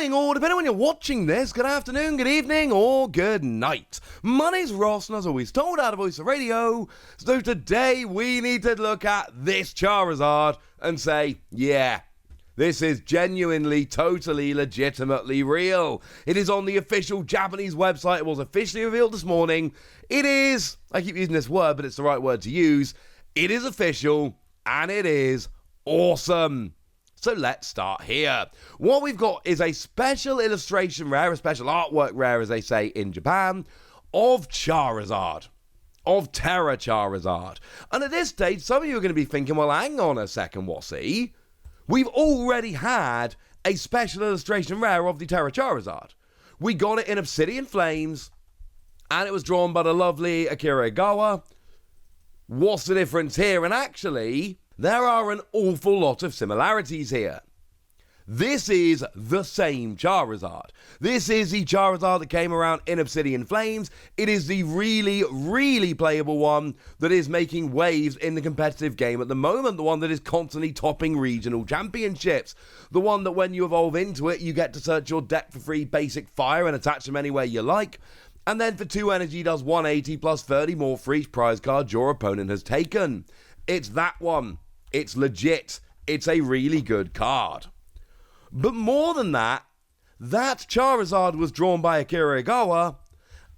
morning, or depending on when you're watching this, good afternoon, good evening, or good night. My name's Ross, and as always, told out of Voice of Radio. So today we need to look at this Charizard and say, yeah, this is genuinely, totally, legitimately real. It is on the official Japanese website. It was officially revealed this morning. It is, I keep using this word, but it's the right word to use. It is official, and it is awesome. So let's start here. What we've got is a special illustration rare, a special artwork rare, as they say in Japan, of Charizard. Of Terra Charizard. And at this stage, some of you are going to be thinking, well, hang on a second, Wassy. We've already had a special illustration rare of the Terra Charizard. We got it in Obsidian Flames, and it was drawn by the lovely Akira Igawa. What's the difference here? And actually, there are an awful lot of similarities here. This is the same Charizard. This is the Charizard that came around in Obsidian Flames. It is the really, really playable one that is making waves in the competitive game at the moment. The one that is constantly topping regional championships. The one that when you evolve into it, you get to search your deck for free basic fire and attach them anywhere you like. And then for 2 energy does 180 plus 30 more for each prize card your opponent has taken. It's that one. It's legit. It's a really good card. But more than that, that Charizard was drawn by Akira Igawa,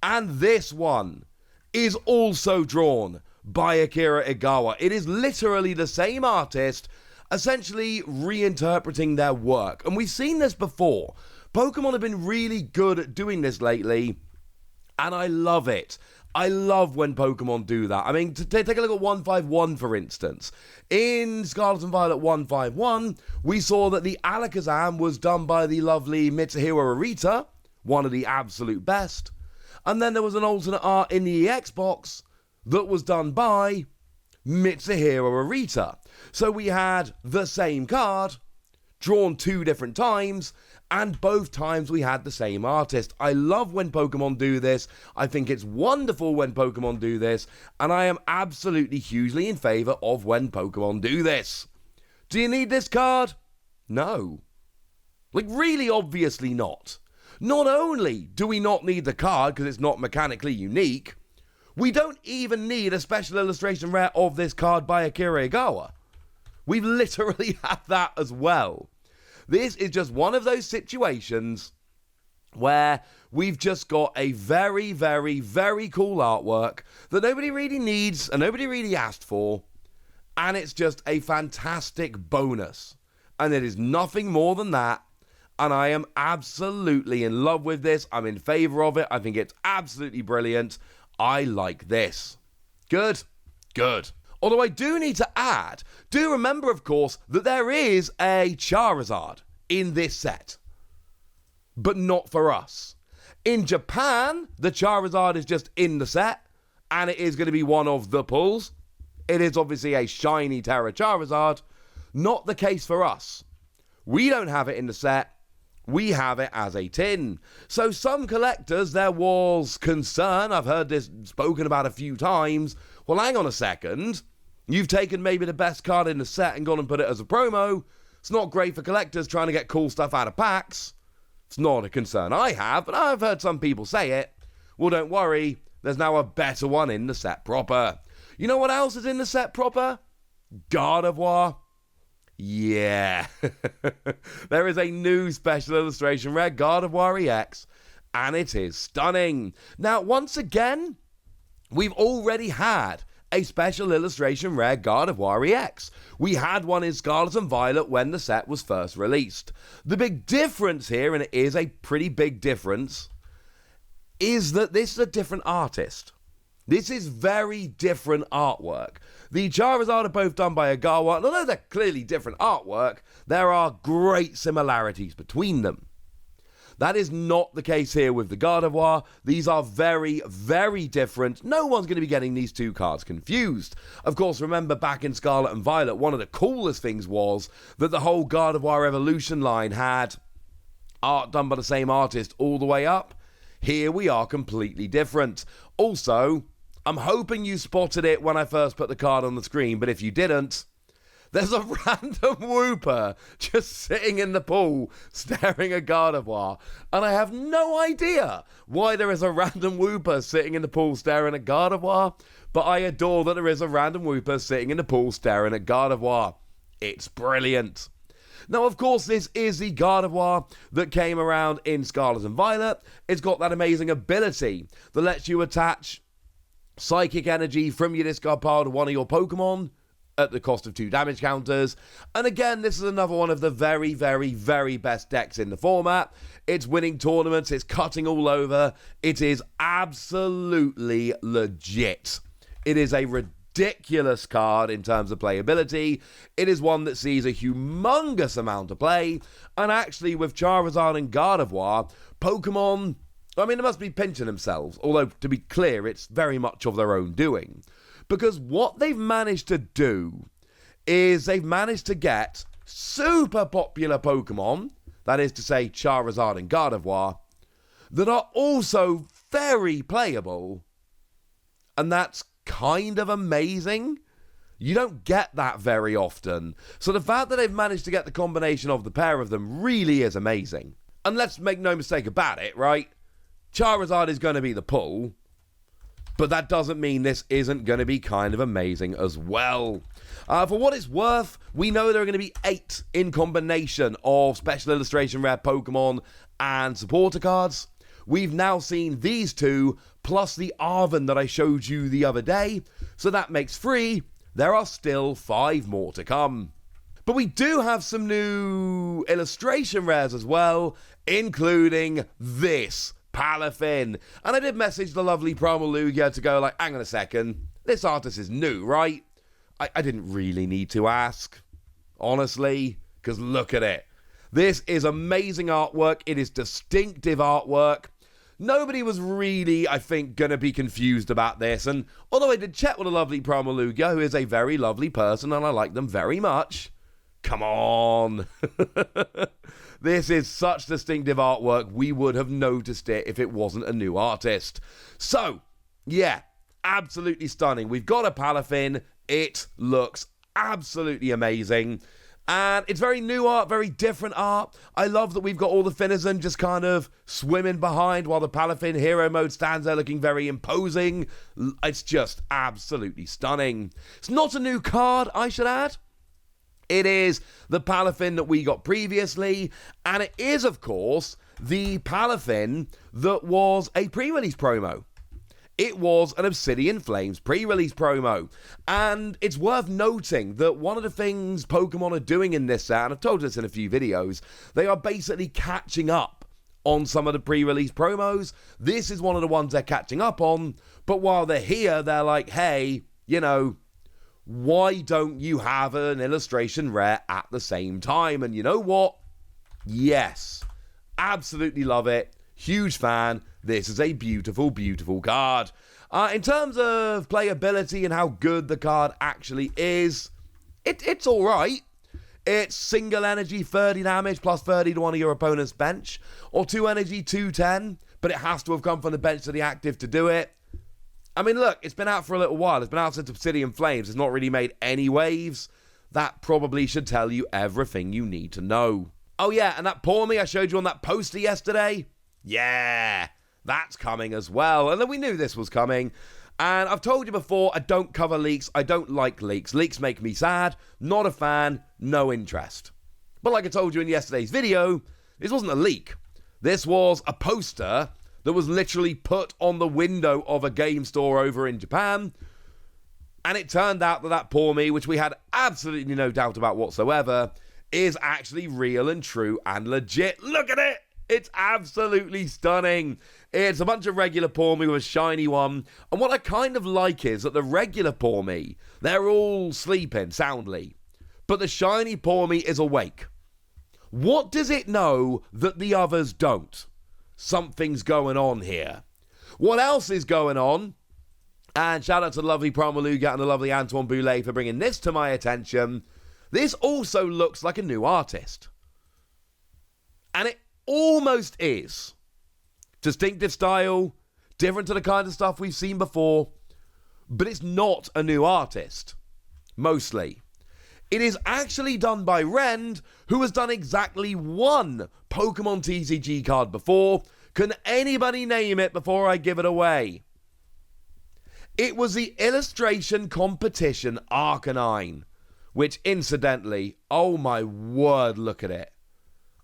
and this one is also drawn by Akira Igawa. It is literally the same artist, essentially reinterpreting their work. And we've seen this before. Pokemon have been really good at doing this lately, and I love it. I love when Pokemon do that. I mean, take a look at 151, for instance. In Scarlet and Violet 151, we saw that the Alakazam was done by the lovely Mitsuhiro Arita, one of the absolute best. And then there was an alternate art in the EX box that was done by Mitsuhiro Arita. So we had the same card, drawn 2 different times, and both times we had the same artist. I love when Pokemon do this. I think it's wonderful when Pokemon do this, and I am absolutely hugely in favour of when Pokemon do this. Do you need this card? No. Like, really obviously not. Not only do we not need the card because it's not mechanically unique, we don't even need a special illustration rare of this card by Akira Igawa. We've literally had that as well. This is just one of those situations where we've just got a very, very, very cool artwork that nobody really needs and nobody really asked for, and it's just a fantastic bonus. And it is nothing more than that, and I am absolutely in love with this. I'm in favour of it. I think it's absolutely brilliant. I like this. Good. Good. Although I do need to add, do remember, of course, that there is a Charizard in this set. But not for us. In Japan, the Charizard is just in the set, and it is going to be one of the pulls. It is obviously a shiny Terra Charizard. Not the case for us. We don't have it in the set. We have it as a tin. So some collectors, there was concern, I've heard this spoken about a few times, well, hang on a second, you've taken maybe the best card in the set and gone and put it as a promo. It's not great for collectors trying to get cool stuff out of packs. It's not a concern I have, but I've heard some people say it. Well, don't worry, there's now a better one in the set proper. You know what else is in the set proper? Gardevoir. Yeah. There is a new special illustration rare, Gardevoir EX, and it is stunning. Now, once again, we've already had a special illustration rare Gardevoir EX. We had one in Scarlet and Violet when the set was first released. The big difference here, and it is a pretty big difference, is that this is a different artist. This is very different artwork. The Charizard are both done by Igawa, and although they're clearly different artwork, there are great similarities between them. That is not the case here with the Gardevoir. These are very, very different. No one's going to be getting these two cards confused. Of course, remember back in Scarlet and Violet, one of the coolest things was that the whole Gardevoir Evolution line had art done by the same artist all the way up. Here we are completely different. Also, I'm hoping you spotted it when I first put the card on the screen, but if you didn't, There's a random Wooper just sitting in the pool staring at Gardevoir. And I have no idea why there is a random Wooper sitting in the pool staring at Gardevoir. But I adore that there is a random Wooper sitting in the pool staring at Gardevoir. It's brilliant. Now, of course, this is the Gardevoir that came around in Scarlet and Violet. It's got that amazing ability that lets you attach psychic energy from your discard pile to one of your Pokemon at the cost of 2 damage counters. And again, this is another one of the very, very, very best decks in the format. It's winning tournaments, it's cutting all over. It is absolutely legit. It is a ridiculous card in terms of playability. It is one that sees a humongous amount of play. And actually, with Charizard and Gardevoir, Pokemon, I mean, they must be pinching themselves. Although, to be clear, it's very much of their own doing. Because what they've managed to do is they've managed to get super popular Pokemon, that is to say Charizard and Gardevoir, that are also very playable. And that's kind of amazing. You don't get that very often. So the fact that they've managed to get the combination of the pair of them really is amazing. And let's make no mistake about it, right? Charizard is going to be the pull. But that doesn't mean this isn't going to be kind of amazing as well. For what it's worth, we know there are going to be 8 in combination of Special Illustration Rare Pokemon and supporter cards. We've now seen these 2, plus the Arven that I showed you the other day. So that makes 3. There are still 5 more to come. But we do have some new illustration rares as well, including this Palafin. And I did message the lovely Primal Lugia to go like, hang on a second, this artist is new, right? I didn't really need to ask, honestly, because look at it. This is amazing artwork. It is distinctive artwork. Nobody was really, I think, going to be confused about this. And although I did chat with a lovely Primal Lugia, who is a very lovely person, and I like them very much, come on. This is such distinctive artwork, we would have noticed it if it wasn't a new artist. So, yeah, absolutely stunning. We've got a Palafin. It looks absolutely amazing. And it's very new art, very different art. I love that we've got all the Finizen just kind of swimming behind while the Palafin hero mode stands there looking very imposing. It's just absolutely stunning. It's not a new card, I should add. It is the Palafin that we got previously, and it is, of course, the Palafin that was a pre-release promo. It was an Obsidian Flames pre-release promo, and it's worth noting that one of the things Pokemon are doing in this set, and I've told this in a few videos, they are basically catching up on some of the pre-release promos. This is one of the ones they're catching up on, but while they're here, they're like, hey, you know, why don't you have an illustration rare at the same time? And you know what? Yes. Absolutely love it. Huge fan. This is a beautiful, beautiful card. In terms of playability and how good the card actually is, it's alright. It's single energy, 30 damage, plus 30 to one of your opponent's bench. Or 2 energy, 210. But it has to have come from the bench to the active to do it. I mean, look, it's been out for a little while. It's been out since Obsidian Flames. It's not really made any waves. That probably should tell you everything you need to know. Oh yeah, and that Poor Me I showed you on that poster yesterday? Yeah, that's coming as well. And then we knew this was coming. And I've told you before, I don't cover leaks. I don't like leaks. Leaks make me sad. Not a fan. No interest. But like I told you in yesterday's video, this wasn't a leak. This was a poster that was literally put on the window of a game store over in Japan. And it turned out that Poor Me, which we had absolutely no doubt about whatsoever, is actually real and true and legit. Look at it! It's absolutely stunning. It's a bunch of regular Poor Me with a shiny one. And what I kind of like is that the regular Poor Me, they're all sleeping soundly. But the shiny Poor Me is awake. What does it know that the others don't? Something's going on here. What else is going on? And shout out to the lovely Primal Lugia and the lovely Antoine Boulet for bringing this to my attention. This also looks like a new artist. And it almost is. Distinctive style, different to the kind of stuff we've seen before, but it's not a new artist. Mostly. It is actually done by Rend, who has done exactly one Pokemon TCG card before. Can anybody name it before I give it away? It was the Illustration Competition Arcanine, which incidentally, oh my word, look at it.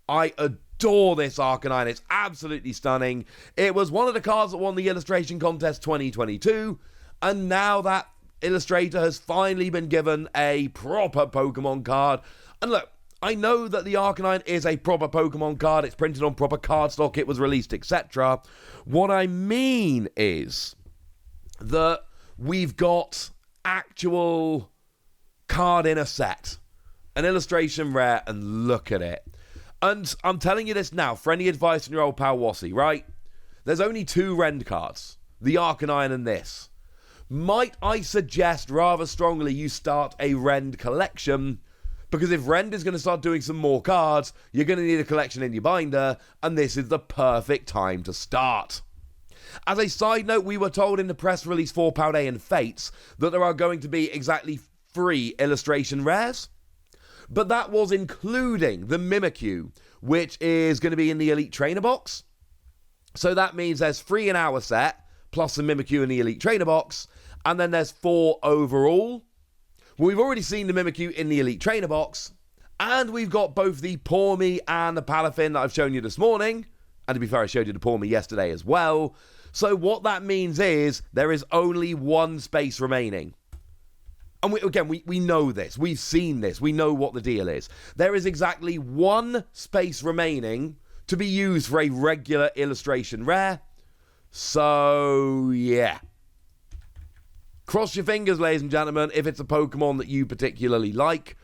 I adore this Arcanine. It's absolutely stunning. It was one of the cards that won the Illustration Contest 2022, and now that illustrator has finally been given a proper Pokemon card. And look, I know that the Arcanine is a proper Pokemon card. It's printed on proper cardstock. It was released, etc. What I mean is that we've got actual card in a set, an illustration rare, and look at it. And I'm telling you this now for any advice from your old pal Wassy, right? There's only 2 Rend cards, the Arcanine and this. Might I suggest rather strongly you start a Rend collection, because if Rend is going to start doing some more cards, you're going to need a collection in your binder, and this is the perfect time to start. As a side note, we were told in the press release for Paldean Fates that there are going to be exactly 3 illustration rares, but that was including the Mimikyu, which is going to be in the Elite Trainer box. So that means there's 3 in our set, plus the Mimikyu in the Elite Trainer box, and then there's 4 overall. Well, we've already seen the Mimikyu in the Elite Trainer box, and we've got both the Pawmi and the Palafin that I've shown you this morning, and to be fair, I showed you the Pawmi yesterday as well. So what that means is there is only 1 space remaining. And we know this. We've seen this. We know what the deal is. There is exactly 1 space remaining to be used for a regular illustration rare. So, yeah. Cross your fingers, ladies and gentlemen, if it's a Pokemon that you particularly like,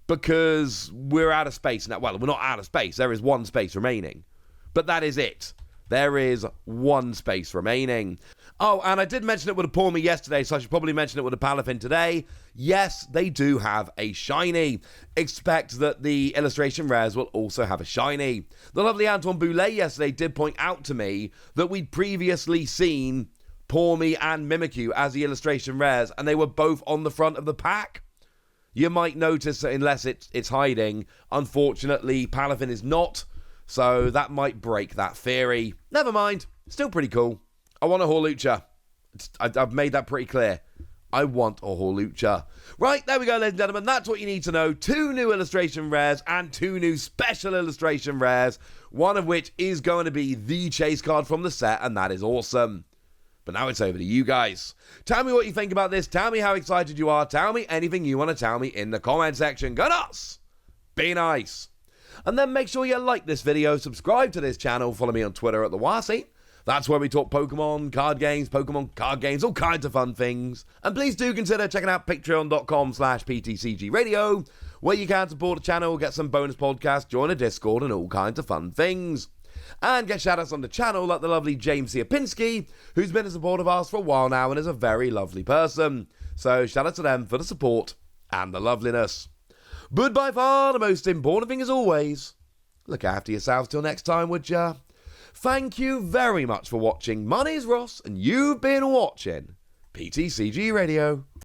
because we're out of space now. Well, we're not out of space. There is 1 space remaining. But that is it. There is 1 space remaining. Oh, and I did mention it with a Pawmi yesterday, so I should probably mention it with a Palafin today. Yes, they do have a shiny. Expect that the illustration rares will also have a shiny. The lovely Antoine Boulet yesterday did point out to me that we'd previously seen Pawmi and Mimikyu as the illustration rares, and they were both on the front of the pack. You might notice that unless it's hiding, unfortunately, Palafin is not, so that might break that theory. Never mind, still pretty cool. I want a Hawlucha. I've made that pretty clear. I want a Hawlucha. Right, there we go, ladies and gentlemen. That's what you need to know. 2 new illustration rares and 2 new special illustration rares, one of which is going to be the chase card from the set, and that is awesome. But now it's over to you guys. Tell me what you think about this. Tell me how excited you are. Tell me anything you want to tell me in the comment section. Go nuts! Be nice! And then make sure you like this video, subscribe to this channel, follow me on Twitter at the Wassy. That's where we talk Pokemon card games, all kinds of fun things. And please do consider checking out patreon.com/PTCG Radio, where you can support the channel, get some bonus podcasts, join a Discord, and all kinds of fun things. And get shout-outs on the channel like the lovely James Siapinski, who's been a supporter of ours for a while now and is a very lovely person. So shout out to them for the support and the loveliness. But by far the most important thing as always, look after yourselves till next time, would ya? Thank you very much for watching. My name's Ross, and you've been watching PTCG Radio.